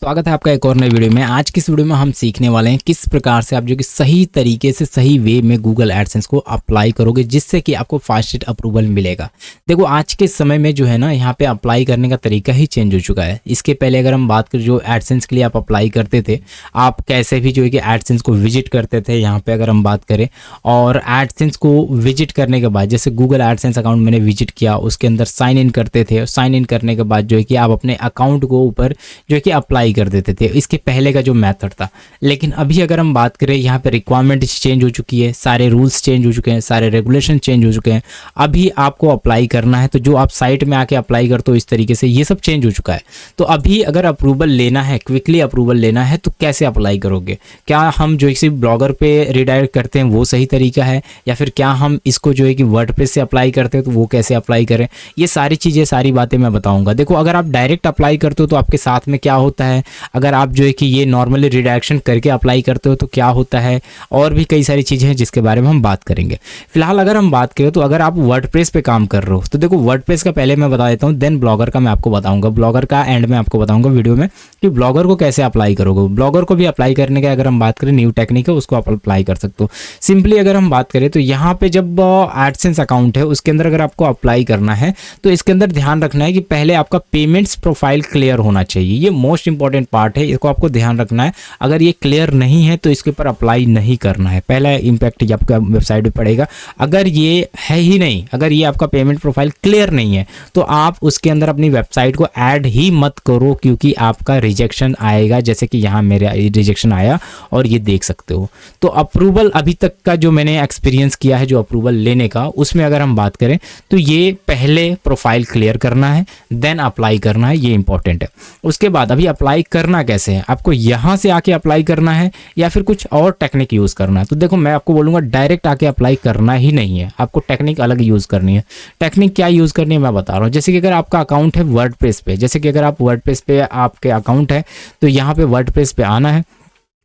स्वागत है आपका एक और नई वीडियो में। आज की इस वीडियो में हम सीखने वाले हैं किस प्रकार से आप जो कि सही तरीके से सही वे में गूगल एडसेंस को अप्लाई करोगे जिससे कि आपको फास्टेस्ट अप्रूवल मिलेगा। देखो आज के समय में जो है ना यहाँ पे अप्लाई करने का तरीका ही चेंज हो चुका है। इसके पहले अगर हम बात करें जो एडसेंस के लिए आप अप्लाई करते थे, आप कैसे भी जो है कि एडसेंस को विजिट करते थे। यहाँ पे अगर हम बात करें और एडसेंस को विजिट करने के बाद जैसे गूगल एडसेंस अकाउंट मैंने विजिट किया, उसके अंदर साइन इन करते थे। साइन इन करने के बाद जो है कि आप अपने अकाउंट को ऊपर जो है कि अप्लाई कर देते थे। इसके पहले का जो मेथड था, लेकिन अभी अगर हम बात करें यहाँ पे रिक्वायरमेंट चेंज हो चुकी है, सारे रूल्स चेंज हो चुके हैं, सारे रेगुलेशन चेंज हो चुके हैं। अभी आपको अप्लाई करना है तो जो आप साइट में आके अप्लाई करते हो इस तरीके से ये सब चेंज हो चुका है। तो अभी अगर अप्रूवल लेना है, क्विकली अप्रूवल लेना है तो कैसे अप्लाई करोगे? क्या हम जो किसी ब्लॉगर पे रिडायरेक्ट करते हैं वो सही तरीका है, या फिर क्या हम इसको जो है कि वर्डप्रेस से अप्लाई करते हैं तो वो कैसे अप्लाई करें? ये सारी चीज़ें सारी बातें मैं बताऊंगा। देखो अगर आप डायरेक्ट अप्लाई करते हो तो आपके साथ में क्या होता है, अगर आप जो है कि ये नॉर्मली रिडायरेक्शन करके अप्लाई करते हो तो क्या होता है, और भी कई सारी चीज़ें हैं जिसके बारे में हम बात करेंगे। फिलहाल अगर हम बात करें तो अगर आप वर्डप्रेस पे काम कर रहे हो तो देखो वर्डप्रेस का पहले मैं बता देता हूँ, देन ब्लॉगर का मैं आपको बताऊंगा। ब्लॉगर का एंड में आपको बताऊंगा वीडियो में कि ब्लॉगर को कैसे अप्लाई करोगे। ब्लॉगर को भी अप्लाई करने का अगर हम बात करें न्यू टेक्निक है उसको आप अप्लाई कर सकते हो। सिंपली अगर हम बात करें तो यहाँ पे जब एडसेंस अकाउंट है उसके अंदर अगर आपको अप्लाई करना है तो इसके अंदर ध्यान रखना है कि पहले आपका पेमेंट्स प्रोफाइल क्लियर होना चाहिए। ये मोस्ट इंपॉर्टेंट पार्ट है, इसको आपको ध्यान रखना है। अगर ये क्लियर नहीं है तो इसके ऊपर अप्लाई नहीं करना है। पहला इम्पैक्ट ये आपका वेबसाइट पे पड़ेगा। अगर ये है ही नहीं, अगर ये आपका पेमेंट प्रोफाइल क्लियर नहीं है तो आप उसके अंदर अपनी वेबसाइट को ऐड ही मत करो, क्योंकि आपका रिजेक्शन आएगा। जैसे कि यहाँ मेरा रिजेक्शन आया और ये देख सकते हो। तो अप्रूवल अभी तक का जो मैंने एक्सपीरियंस किया है जो अप्रूवल लेने का, उसमें अगर हम बात करें तो ये पहले प्रोफाइल क्लियर करना है, देन अप्लाई करना है, ये इंपॉर्टेंट है। उसके बाद अभी अप्लाई करना कैसे है, आपको यहाँ से आके अप्लाई करना है या फिर कुछ और टेक्निक यूज़ करना है। तो देखो मैं आपको बोलूँगा डायरेक्ट आके अप्लाई करना ही नहीं है, आपको टेक्निक अलग यूज़ करनी है। टेक्निक क्या यूज़ करनी है मैं बता रहा हूँ। जैसे कि अगर आपका अकाउंट है वर्डप्रेस पे, जैसे कि अगर आप वर्डप्रेस पे आपके अकाउंट है तो यहाँ पे वर्डप्रेस पे आना है,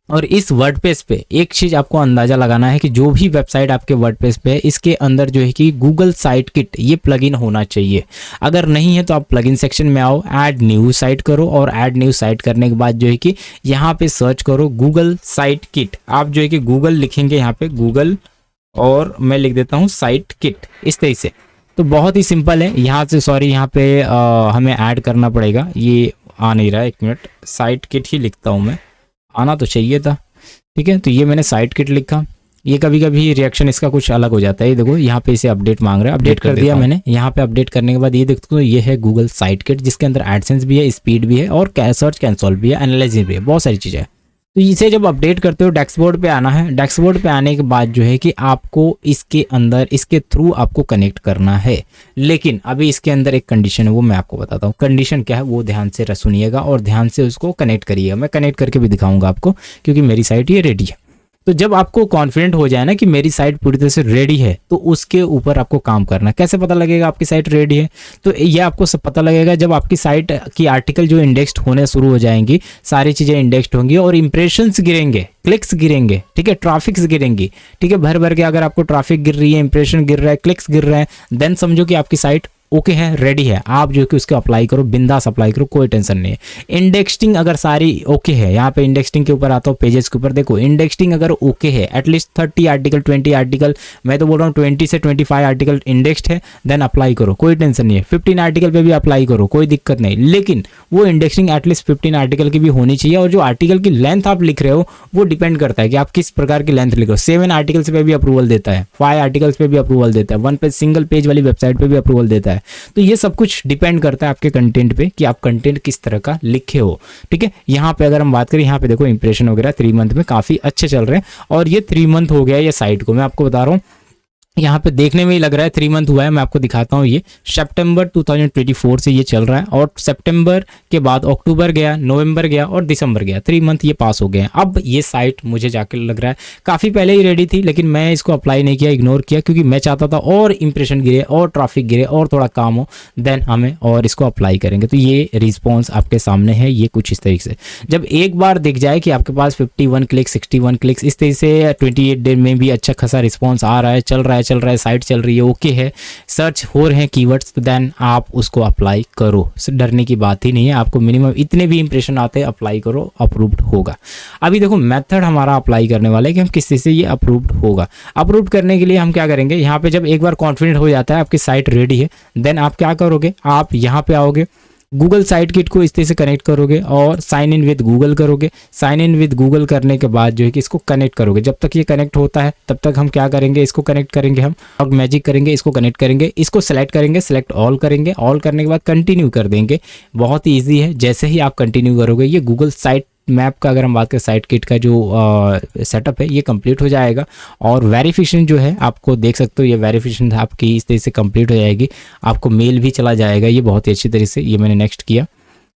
और इस वर्डप्रेस पे एक चीज़ आपको अंदाज़ा लगाना है कि जो भी वेबसाइट आपके वर्डप्रेस पे है इसके अंदर जो है कि गूगल साइट किट ये प्लगइन होना चाहिए। अगर नहीं है तो आप प्लगइन सेक्शन में आओ, ऐड न्यू साइट करो, और ऐड न्यू साइट करने के बाद जो है कि यहाँ पे सर्च करो गूगल साइट किट। आप जो है कि गूगल लिखेंगे यहाँ पे गूगल, और मैं लिख देता हूँ साइट किट इस तरीके से। तो बहुत ही सिंपल है। यहाँ से सॉरी यहाँ पे हमें ऐड करना पड़ेगा, ये आ नहीं रहा है, एक मिनट। साइट किट ही लिखता हूँ मैं, आना तो चाहिए था। ठीक है, तो ये मैंने साइट किट लिखा। ये कभी कभी रिएक्शन इसका कुछ अलग हो जाता है। ये देखो यहाँ पे इसे अपडेट मांग रहा है, अपडेट कर दिया मैंने। यहाँ पे अपडेट करने के बाद ये देखो ये है गूगल साइट किट, जिसके अंदर एडसेंस भी है, स्पीड भी है, और सर्च कैंसल भी है, एनालिसिस भी है, बहुत सारी चीज़ें हैं। तो इसे जब अपडेट करते हो डैशबोर्ड पे आना है। डैशबोर्ड पे आने के बाद जो है कि आपको इसके अंदर इसके थ्रू आपको कनेक्ट करना है। लेकिन अभी इसके अंदर एक कंडीशन है, वो मैं आपको बताता हूँ। कंडीशन क्या है वो ध्यान से सुनिएगा और ध्यान से उसको कनेक्ट करिएगा। मैं कनेक्ट करके भी दिखाऊंगा आपको, क्योंकि मेरी साइट ये रेडी है। तो जब आपको कॉन्फिडेंट हो जाए ना कि मेरी साइट पूरी तरह से रेडी है, तो उसके ऊपर आपको काम करना है। कैसे पता लगेगा आपकी साइट रेडी है? तो ये आपको सब पता लगेगा जब आपकी साइट की आर्टिकल जो इंडेक्स्ड होने शुरू हो जाएंगी, सारी चीज़ें इंडेक्स्ड होंगी और इंप्रेशंस गिरेंगे, क्लिक्स गिरेंगे, ठीक है, ट्रैफिक्स गिरेंगी, ठीक है, भर भर के। अगर आपको ट्रैफिक गिर रही है, इंप्रेशन गिर रहा है, क्लिक्स गिर रहे हैं, देन समझो कि आपकी साइट ओके है, रेडी है। आप जो कि उसको अप्लाई करो, बिंदास अप्लाई करो, कोई टेंशन नहीं है। इंडेक्सिंग अगर सारी ओके है, यहाँ पे इंडेक्सिंग के ऊपर आता हूँ, पेजेस के ऊपर देखो इंडेक्सिंग अगर ओके है, एटलीस्ट 30 आर्टिकल 20 आर्टिकल, मैं तो बोल रहा हूँ 20 से 25 आर्टिकल इंडेक्स्ड है, देन अप्लाई करो, कोई टेंशन नहीं है। 15 आर्टिकल पे भी अप्लाई करो, कोई दिक्कत नहीं। लेकिन वो इंडेक्सिंग एटलीस्ट 15 आर्टिकल की भी होनी चाहिए। और जो आर्टिकल की लेंथ आप लिख रहे हो वो डिपेंड करता है कि आप किस प्रकार की लेंथ लिख रहे हो। 7 आर्टिकल्स पे भी अप्रूवल देता है, 5 आर्टिकल्स पे भी अप्रूवल देता है, 1 पेज सिंगल पेज वाली वेबसाइट पे भी अप्रूवल देता है। तो ये सब कुछ डिपेंड करता है आपके कंटेंट पे कि आप कंटेंट किस तरह का लिखे हो। ठीक है, यहाँ पे अगर हम बात करें, यहाँ पे देखो इंप्रेशन वगैरह 3 मंथ में काफी अच्छे चल रहे हैं, और ये 3 मंथ हो गया ये साइट को। मैं आपको बता रहा हूँ, यहाँ पे देखने में ही लग रहा है 3 मंथ हुआ है। मैं आपको दिखाता हूँ, ये सितंबर 2024 से ये चल रहा है, और सितंबर के बाद अक्टूबर गया, नवंबर गया और दिसंबर गया, 3 मंथ ये पास हो गए हैं। अब ये साइट मुझे जाके लग रहा है काफ़ी पहले ही रेडी थी, लेकिन मैं इसको अप्लाई नहीं किया, इग्नोर किया, क्योंकि मैं चाहता था और इंप्रेशन गिरे और ट्रैफिक गिरे और थोड़ा काम हो, देन हमें और इसको अप्लाई करेंगे। तो ये रिस्पॉन्स आपके सामने है, ये कुछ इस तरीके से। जब एक बार दिख जाए कि आपके पास 51 क्लिक्स, 61 क्लिक्स, इस तरीके से 28 डे में भी अच्छा खासा रिस्पॉन्स आ रहा है, चल रहा है, चल रहा है, साइट चल रही है, ओके है, सर्च हो रहे हैं कीवर्ड्स, तो देन आप उसको अप्लाई करो। डरने की बात ही नहीं है, आपको मिनिमम इतने भी इंप्रेशन आते हैं, अप्लाई करो, अप्रूव्ड होगा। अभी देखो मेथड हमारा अप्लाई करने वाला है कि हम किस चीज़ से ये अप्रूव्ड होगा। अप्रूव्ड करने के लिए हम क्या करेंगे, यहाँ पे जब एक बार कॉन्फिडेंट हो जाता है आपकी साइट रेडी है, देन आप क्या करोगे, आप यहाँ पे आओगे, गूगल साइट किट को इस तरह से कनेक्ट करोगे और साइन इन विद गूगल करोगे। साइन इन विद गूगल करने के बाद जो है कि इसको कनेक्ट करोगे। जब तक ये कनेक्ट होता है तब तक हम क्या करेंगे, इसको कनेक्ट करेंगे, हम लॉग मैजिक करेंगे, इसको कनेक्ट करेंगे, इसको सेलेक्ट करेंगे, सेलेक्ट ऑल करेंगे, ऑल करने के बाद कंटिन्यू कर देंगे। बहुत ही ईजी है, जैसे ही आप कंटिन्यू करोगे ये गूगल साइट मैप का, अगर हम बात करें साइट किट का जो सेटअप है, ये कंप्लीट हो जाएगा। और वेरिफिकेशन जो है आपको देख सकते हो, ये वेरिफिकेशन आपकी इस तरह से कंप्लीट हो जाएगी, आपको मेल भी चला जाएगा, ये बहुत ही अच्छी तरीके से। ये मैंने नेक्स्ट किया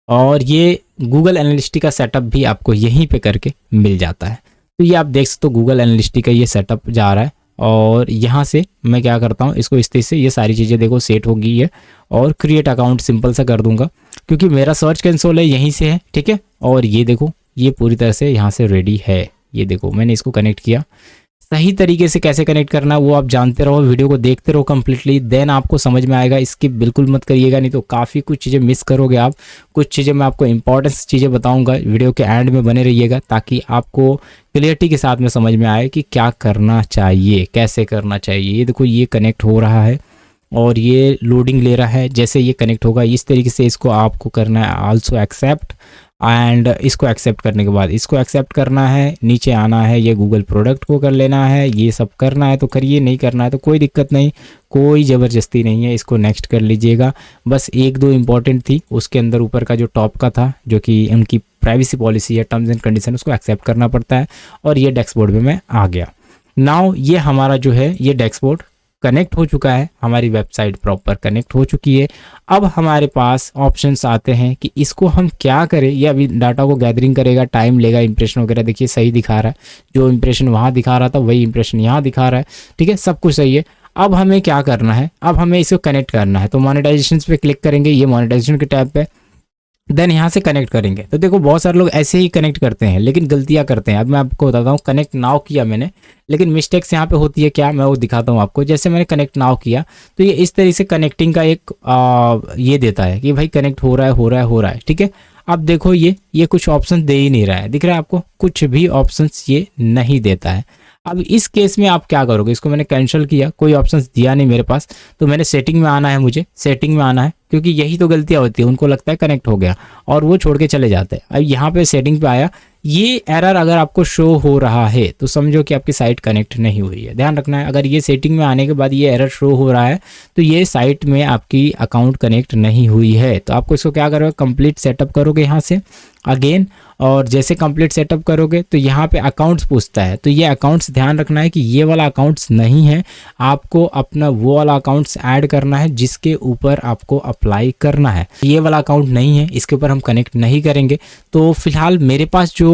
और ये गूगल एनालिटिक्स का सेटअप भी आपको यहीं पे करके मिल जाता है। तो ये आप देख सकते हो गूगल एनालिटिक्स का ये सेटअप जा रहा है और यहाँ से मैं क्या करता हूँ, इसको इस तरह से ये सारी चीज़ें देखो सेट हो गई है और क्रिएट अकाउंट सिंपल सा कर दूंगा क्योंकि मेरा सर्च कंसोल है यहीं से है, ठीक है। और ये देखो ये पूरी तरह से यहाँ से रेडी है। ये देखो मैंने इसको कनेक्ट किया। सही तरीके से कैसे कनेक्ट करना है वो आप जानते रहो, वीडियो को देखते रहो कंप्लीटली, देन आपको समझ में आएगा। स्किप बिल्कुल मत करिएगा, नहीं तो काफ़ी कुछ चीज़ें मिस करोगे आप। कुछ चीज़ें मैं आपको इंपॉर्टेंस चीज़ें बताऊंगा, वीडियो के एंड में बने रहिएगा ताकि आपको क्लियरिटी के साथ में समझ में आए कि क्या करना चाहिए, कैसे करना चाहिए। ये देखो ये कनेक्ट हो रहा है और ये लोडिंग ले रहा है। जैसे ये कनेक्ट होगा इस तरीके से इसको आपको करना है आल्सो एक्सेप्ट, एंड इसको एक्सेप्ट करने के बाद इसको एक्सेप्ट करना है, नीचे आना है, ये गूगल प्रोडक्ट को कर लेना है। ये सब करना है तो करिए, नहीं करना है तो कोई दिक्कत नहीं, कोई ज़बरदस्ती नहीं है। इसको नेक्स्ट कर लीजिएगा। बस एक दो इंपॉर्टेंट थी उसके अंदर, ऊपर का जो टॉप का था जो कि उनकी प्राइवेसी पॉलिसी है, टर्म्स एंड कंडीशन, उसको एक्सेप्ट करना पड़ता है। और ये डैशबोर्ड में मैं आ गया। नाउ ये हमारा जो है ये डैशबोर्ड कनेक्ट हो चुका है, हमारी वेबसाइट प्रॉपर कनेक्ट हो चुकी है। अब हमारे पास ऑप्शंस आते हैं कि इसको हम क्या करें। ये अभी डाटा को गैदरिंग करेगा, टाइम लेगा, इंप्रेशन वगैरह देखिए सही दिखा रहा है, जो इंप्रेशन वहाँ दिखा रहा था वही इंप्रेशन यहाँ दिखा रहा है, ठीक है, सब कुछ सही है। अब हमें क्या करना है, अब हमें इसको कनेक्ट करना है। तो मोनेटाइजेशन पे क्लिक करेंगे, ये मोनेटाइजेशन के टैब पे, देन यहाँ से कनेक्ट करेंगे। तो देखो बहुत सारे लोग ऐसे ही कनेक्ट करते हैं लेकिन गलतियाँ करते हैं। अब मैं आपको बताता हूँ, कनेक्ट नाउ किया मैंने, लेकिन मिस्टेक्स यहाँ पे होती है क्या, मैं वो दिखाता हूँ आपको। जैसे मैंने कनेक्ट नाउ किया तो ये इस तरीके से कनेक्टिंग का एक ये देता है कि भाई कनेक्ट हो रहा है, हो रहा है, हो रहा है, ठीक है। अब देखो ये कुछ ऑप्शन दे ही नहीं रहा है, दिख रहा है आपको, कुछ भी ऑप्शंस ये नहीं देता है। अब इस केस में आप क्या करोगे, इसको मैंने कैंसिल किया, कोई ऑप्शंस दिया नहीं मेरे पास, तो मैंने सेटिंग में आना है, मुझे सेटिंग में आना है क्योंकि यही तो गलतियां होती है। उनको लगता है कनेक्ट हो गया और वो छोड़ के चले जाते हैं। अब यहाँ पे सेटिंग पे आया, ये एरर अगर आपको शो हो रहा है तो समझो कि आपकी साइट कनेक्ट नहीं हुई है। ध्यान रखना है, अगर ये सेटिंग में आने के बाद ये एरर शो हो रहा है तो ये साइट में आपकी अकाउंट कनेक्ट नहीं हुई है। तो आपको इसको क्या करोगे, कंप्लीट सेटअप करोगे यहाँ से अगेन, और जैसे कंप्लीट सेटअप करोगे तो यहाँ पे अकाउंट्स पूछता है। तो ये अकाउंट्स ध्यान रखना है कि ये वाला अकाउंट्स नहीं है, आपको अपना वो वाला अकाउंट्स ऐड करना है जिसके ऊपर आपको अप्लाई करना है। ये वाला अकाउंट नहीं है, इसके ऊपर हम कनेक्ट नहीं करेंगे। तो फिलहाल मेरे पास जो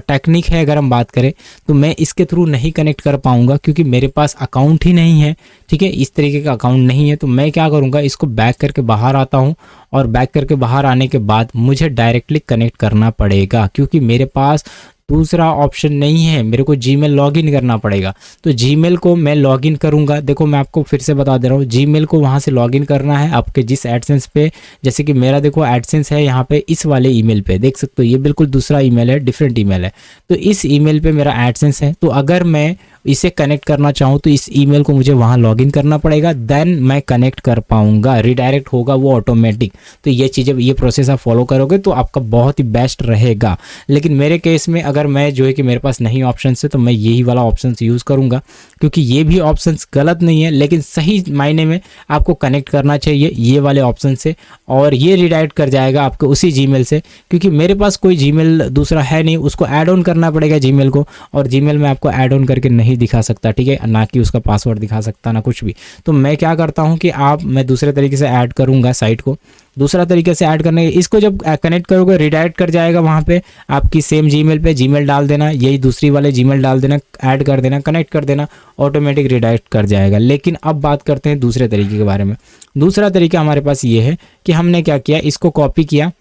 टेक्निक है अगर हम बात करें तो मैं इसके थ्रू नहीं कनेक्ट कर पाऊंगा क्योंकि मेरे पास अकाउंट ही नहीं है, ठीक है, इस तरीके का अकाउंट नहीं है। तो मैं क्या करूँगा, इसको बैक करके बाहर आता हूँ और बैक करके बाहर आने के बाद मुझे डायरेक्टली कनेक्ट करना पड़ेगा क्योंकि मेरे पास दूसरा ऑप्शन नहीं है, मेरे को जीमेल लॉगिन करना पड़ेगा। तो जीमेल को मैं लॉगिन करूंगा। देखो मैं आपको फिर से बता दे रहा हूँ, जीमेल को वहाँ से लॉगिन करना है आपके जिस एडसेंस पे, जैसे कि मेरा देखो एडसेंस है यहाँ पे, इस वाले ईमेल पे देख सकते हो, ये बिल्कुल दूसरा ईमेल है, डिफरेंट ईमेल है। तो इस ईमेल पे मेरा एडसेंस है। तो अगर मैं इसे कनेक्ट करना चाहूँ तो इस ईमेल को मुझे वहाँ लॉगिन करना पड़ेगा, देन मैं कनेक्ट कर पाऊंगा, रिडायरेक्ट होगा वो ऑटोमेटिक। तो ये चीज़ें, ये प्रोसेस आप फॉलो करोगे तो आपका बहुत ही बेस्ट रहेगा। लेकिन मेरे केस में अगर मैं जो है कि मेरे पास नहीं ऑप्शन है तो मैं यही वाला ऑप्शन यूज़ करूँगा क्योंकि ये भी ऑप्शन गलत नहीं है, लेकिन सही मायने में आपको कनेक्ट करना चाहिए ये वाले ऑप्शन से, और ये रिडायरेक्ट कर जाएगा आपको उसी जीमेल से क्योंकि मेरे पास कोई जीमेल दूसरा है नहीं, उसको ऐड ऑन करना पड़ेगा जीमेल को, और जीमेल में आपको ऐड ऑन करके नहीं दिखा सकता, ठीक है, ना कि उसका पासवर्ड दिखा सकता ना कुछ भी। तो मैं क्या करता हूँ कि मैं दूसरे तरीके से ऐड करूँगा साइट को, दूसरा तरीके से ऐड करने, इसको जब कनेक्ट करोगे रिडायरेक्ट कर जाएगा वहाँ पे आपकी सेम जीमेल पे, जीमेल डाल देना, यही दूसरी वाले जीमेल डाल देना, ऐड कर देना, कनेक्ट कर देना, ऑटोमेटिक रिडायरेक्ट कर जाएगा। लेकिन अब बात करते हैं दूसरे तरीके के बारे में। दूसरा तरीका हमारे पास ये है कि हमने क्या किया, इसको कॉपी किया,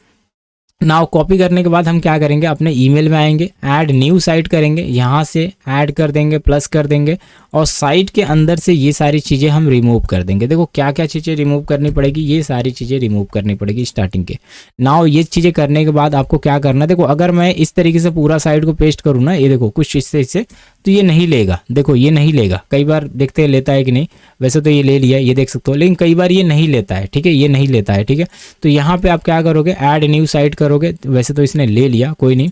नाउ कॉपी करने के बाद हम क्या करेंगे, अपने ईमेल में आएंगे, ऐड न्यू साइट करेंगे, यहाँ से ऐड कर देंगे, प्लस कर देंगे और साइट के अंदर से ये सारी चीज़ें हम रिमूव कर देंगे। देखो क्या क्या चीज़ें रिमूव करनी पड़ेगी, ये सारी चीज़ें रिमूव करनी पड़ेगी स्टार्टिंग के। नाउ ये चीज़ें करने के बाद आपको क्या करना है, देखो अगर मैं इस तरीके से पूरा साइट को पेस्ट करूँ ना, ये देखो कुछ इस तरीके से, तो ये नहीं लेगा। देखो ये नहीं लेगा, कई बार देखते हैं लेता है कि नहीं, वैसे तो ये ले लिया, ये देख सकते हो, लेकिन कई बार ये नहीं लेता है। ठीक है, ये नहीं लेता है। ठीक है, तो यहाँ पे आप क्या करोगे, ऐड न्यू साइट करोगे। वैसे तो इसने ले लिया, कोई नहीं,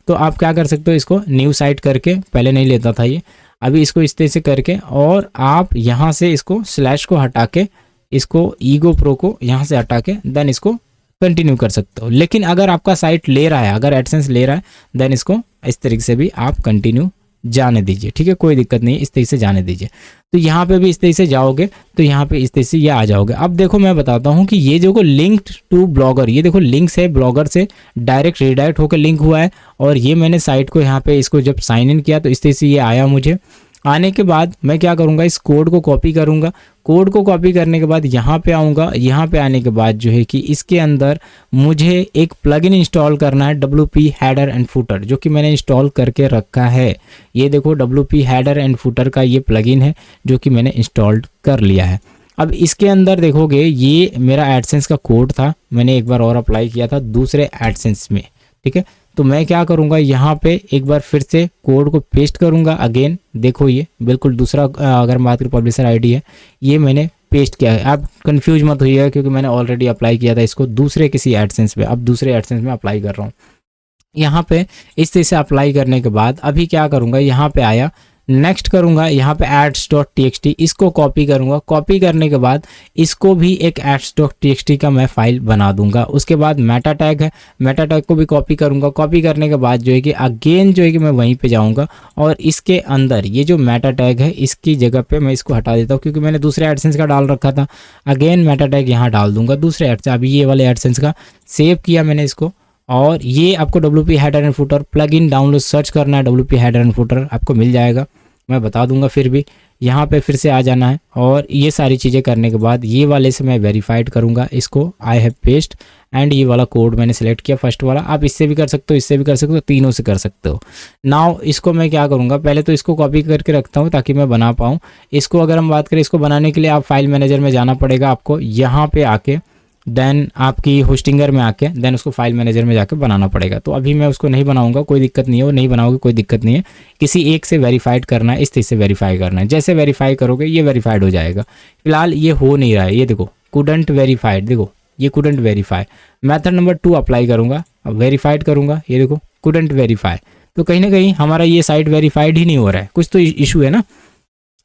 तो आप क्या कर सकते हो, इसको न्यू साइट करके, पहले नहीं लेता था ये, अभी इसको इस तरह से करके, और आप यहाँ से इसको स्लैश को हटा के, इसको ईगो प्रो को यहाँ से हटा के देन इसको कंटिन्यू कर सकते हो। लेकिन अगर आपका साइट ले रहा है, अगर एडसेंस ले रहा है, देन इसको इस तरीके से भी आप कंटिन्यू जाने दीजिए। ठीक है, कोई दिक्कत नहीं, इस तरीके से जाने दीजिए। तो यहाँ पे भी इस तरीके से जाओगे तो यहाँ पे इस तरीके से ये आ जाओगे। अब देखो मैं बताता हूँ कि ये जो लिंक्ड टू ब्लॉगर, ये देखो लिंक्स है, ब्लॉगर से डायरेक्ट रिडायरेक्ट होकर लिंक हुआ है। और ये मैंने साइट को यहाँ पे इसको जब साइन इन किया तो इस तरीके से ये आया मुझे। आने के बाद मैं क्या करूँगा, इस कोड को कॉपी करूँगा। कोड को कॉपी करने के बाद यहाँ पे आऊँगा। यहाँ पे आने के बाद जो है कि इसके अंदर मुझे एक प्लगइन इंस्टॉल करना है, WP हेडर एंड फुटर, जो कि मैंने इंस्टॉल करके रखा है। ये देखो WP हेडर एंड फुटर का ये प्लगइन है जो कि मैंने इंस्टॉल कर लिया है। अब इसके अंदर देखोगे ये मेरा एडसेंस का कोड था, मैंने एक बार और अप्लाई किया था दूसरे एडसेंस में। ठीक है, तो मैं क्या करूँगा, यहाँ पे एक बार फिर से कोड को पेस्ट करूँगा अगेन। देखो ये बिल्कुल दूसरा, अगर बात करें पब्लिशर आईडी है, ये मैंने पेस्ट किया है। आप कंफ्यूज मत होइएगा क्योंकि मैंने ऑलरेडी अप्लाई किया था इसको दूसरे किसी एडसेंस पे, अब दूसरे एडसेंस में अप्लाई कर रहा हूँ। यहाँ पे इस तरह से अप्लाई करने के बाद अभी क्या करूँगा, यहाँ पे आया, नेक्स्ट करूँगा, यहाँ पे ads.txt इसको कॉपी करूँगा। कॉपी करने के बाद इसको भी एक ads.txt का मैं फाइल बना दूंगा। उसके बाद मेटा टैग है, मेटा टैग को भी कॉपी करूँगा। कॉपी करने के बाद जो है कि अगेन जो है कि मैं वहीं पे जाऊँगा और इसके अंदर ये जो मेटा टैग है इसकी जगह पे मैं इसको हटा देता हूँ क्योंकि मैंने दूसरे एडसेंस का डाल रखा था। अगेन मेटा टैग यहाँ डाल दूंगा दूसरे एडसेंस, अभी ये वाले एडसेंस का सेव किया मैंने इसको। और ये आपको WP header and footer plugin download search करना है, WP हेडर एंड फुटर आपको मिल जाएगा, मैं बता दूंगा। फिर भी यहाँ पे फिर से आ जाना है और ये सारी चीज़ें करने के बाद ये वाले से मैं वेरीफाइड करूँगा इसको, आई हैव पेस्ट एंड ये वाला कोड मैंने सेलेक्ट किया फर्स्ट वाला। आप इससे भी कर सकते हो, इससे भी कर सकते हो, तीनों से कर सकते हो। नाउ इसको मैं क्या करूँगा, पहले तो इसको कॉपी करके रखता हूँ ताकि मैं बना पाऊँ इसको। अगर हम बात करें इसको बनाने के लिए आप फाइल मैनेजर में जाना पड़ेगा आपको, यहाँ पे आके देन आपकी होस्टिंगर में आके देन उसको फाइल मैनेजर में जाके बनाना पड़ेगा। तो अभी मैं उसको नहीं बनाऊंगा, कोई दिक्कत नहीं है, वो नहीं बनाओगे कोई दिक्कत नहीं है। किसी एक से वेरीफाइड करना है, इस तरीके से वेरीफाई करना है। जैसे वेरीफाई करोगे ये वेरीफाइड हो जाएगा। फिलहाल ये हो नहीं रहा है, ये देखो कुडंट वेरीफाइड, देखो ये couldn't verify. Method number 2 apply करूँगा, अब वेरीफाइड करूँगा, ये देखो कुडंट वेरीफाई। तो कहीं ना कहीं हमारा ये साइट वेरीफाइड ही नहीं हो रहा है, कुछ तो इशू है ना।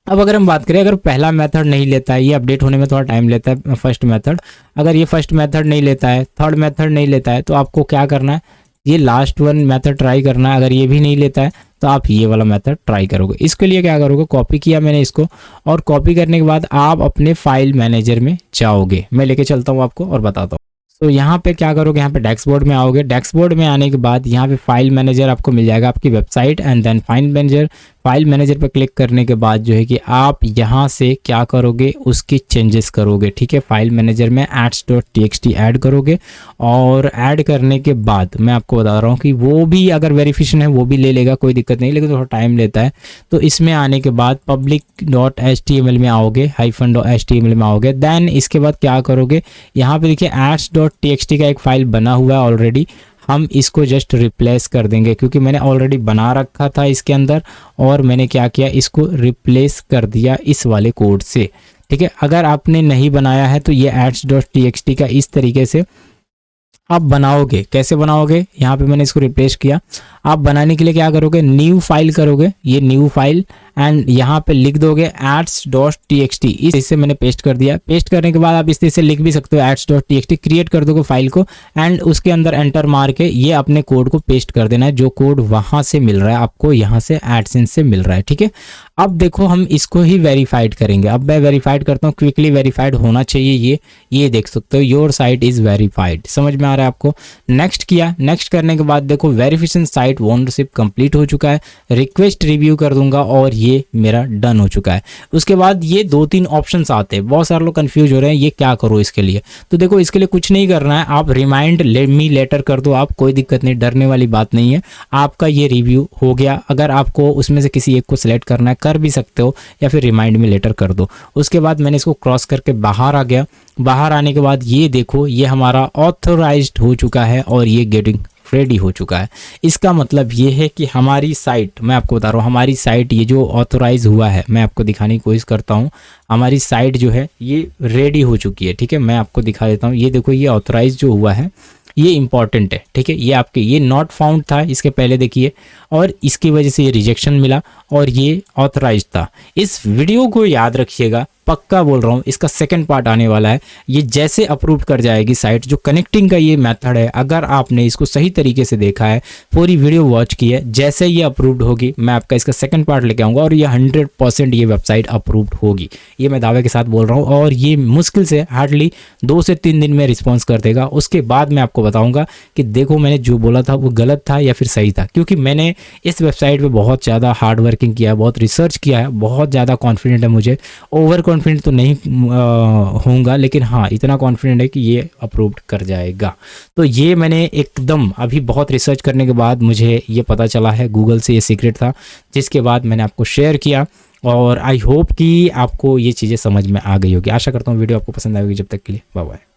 अब अगर हम बात करें, अगर पहला मेथड नहीं लेता है, ये अपडेट होने में थोड़ा टाइम लेता है फर्स्ट मेथड, अगर ये फर्स्ट मेथड नहीं लेता है, थर्ड मेथड नहीं लेता है, तो आपको क्या करना है, ये लास्ट वन मेथड ट्राई करना है। अगर ये भी नहीं लेता है तो आप ये वाला मेथड ट्राई करोगे। इसके लिए क्या करोगे, कॉपी किया मैंने इसको और कॉपी करने के बाद आप अपने फाइल मैनेजर में जाओगे। मैं लेके चलता हूँ आपको और बताता हूँ। तो यहाँ पे क्या करोगे, यहाँ पे डैशबोर्ड में आओगे। डैशबोर्ड में आने के बाद यहाँ पे फाइल मैनेजर आपको मिल जाएगा, आपकी website and then file manager पर क्लिक करने के बाद जो है कि आप यहाँ से क्या करोगे, उसकी चेंजेस करोगे। ठीक है, फाइल मैनेजर में ads.txt ऐड करोगे और ऐड करने के बाद मैं आपको बता रहा हूँ कि वो भी अगर वेरिफिकेशन है वो भी ले लेगा, कोई दिक्कत नहीं, लेकिन थोड़ा टाइम लेता है। तो इसमें आने के बाद public.html में आओगे, -.html में आओगे। देन इसके बाद क्या करोगे, यहाँ पे देखिए ads.txt का एक फाइल बना हुआ है ऑलरेडी, हम इसको जस्ट रिप्लेस कर देंगे क्योंकि मैंने ऑलरेडी बना रखा था इसके अंदर और मैंने क्या किया, इसको रिप्लेस कर दिया इस वाले कोड से। ठीक है, अगर आपने नहीं बनाया है तो ये ads.txt का इस तरीके से आप बनाओगे। कैसे बनाओगे, यहाँ पे मैंने इसको रिप्लेस किया। आप बनाने के लिए क्या करोगे, न्यू फाइल करोगे, ये न्यू फाइल एंड यहाँ पे लिख दोगे ads.txt, इससे मैंने पेस्ट कर दिया। पेस्ट करने के बाद आप इस तरह से लिख भी सकते हो ads.txt, क्रिएट कर दोगे फाइल को एंड उसके अंदर एंटर मार के ये अपने कोड को पेस्ट कर देना है, जो कोड वहां से मिल रहा है आपको, यहाँ से एडसेंस से मिल रहा है। ठीक है, अब देखो हम इसको ही वेरीफाइड करेंगे। अब मैं वेरीफाइड करता हूँ, क्विकली वेरीफाइड होना चाहिए। ये देख सकते हो योर साइट इज वेरीफाइड, समझ में आ रहा है आपको। नेक्स्ट किया, नेक्स्ट करने के बाद देखो वेरिफिकेशन साइट ओनरशिप कंप्लीट हो चुका है। रिक्वेस्ट रिव्यू कर दूंगा और ये मेरा डन हो चुका है। उसके बाद ये 2-3 ऑप्शंस आते हैं, बहुत सारे लोग कंफ्यूज हो रहे हैं ये क्या करो इसके लिए। तो देखो इसके लिए कुछ नहीं करना है, आप रिमाइंड मी लेटर कर दो, आप कोई दिक्कत नहीं, डरने वाली बात नहीं है। आपका ये रिव्यू हो गया। अगर आपको उसमें से किसी एक को सिलेक्ट करना है कर भी सकते हो, या फिर रिमाइंड मी लेटर कर दो। उसके बाद मैंने इसको क्रॉस करके बाहर आ गया। बाहर आने के बाद ये देखो ये हमारा ऑथराइज्ड हो चुका है और ये गेटिंग रेडी हो चुका है। इसका मतलब ये है कि हमारी साइट, मैं आपको बता रहा हूँ हमारी साइट ये जो ऑथराइज हुआ है, मैं आपको दिखाने की कोशिश करता हूँ। हमारी साइट जो है ये रेडी हो चुकी है, ठीक है। मैं आपको दिखा देता हूँ, ये देखो ये ऑथराइज जो हुआ है ये इंपॉर्टेंट है, ठीक है। ये आपके ये नॉट फाउंड था इसके पहले देखिए, और इसकी वजह से ये रिजेक्शन मिला, और ये ऑथराइज था। इस वीडियो को याद रखिएगा, पक्का बोल रहा हूँ, इसका सेकंड पार्ट आने वाला है। ये जैसे अप्रूव कर जाएगी साइट, जो कनेक्टिंग का ये मेथड है, अगर आपने इसको सही तरीके से देखा है, पूरी वीडियो वॉच की है, जैसे ये अप्रूव्ड होगी मैं आपका इसका सेकंड पार्ट लेके आऊँगा, और ये 100% ये वेबसाइट अप्रूव्ड होगी, ये मैं दावे के साथ बोल रहा हूँ। और ये मुश्किल से हार्डली 2 से 3 दिन में रिस्पॉन्स कर देगा। उसके बाद मैं आपको बताऊँगा कि देखो मैंने जो बोला था वो गलत था या फिर सही था, क्योंकि मैंने इस वेबसाइट पर बहुत ज़्यादा हार्ड वर्किंग किया है, बहुत रिसर्च किया है, बहुत ज़्यादा कॉन्फिडेंट है मुझे। ओवर कॉन्फिडेंट तो नहीं होऊंगा, लेकिन हाँ इतना कॉन्फिडेंट है कि ये अप्रूव्ड कर जाएगा। तो ये मैंने एकदम अभी बहुत रिसर्च करने के बाद मुझे ये पता चला है, गूगल से ये सीक्रेट था, जिसके बाद मैंने आपको शेयर किया। और आई होप कि आपको ये चीज़ें समझ में आ गई होगी। आशा करता हूँ वीडियो आपको पसंद आएगी। जब तक के लिए बाय बाय।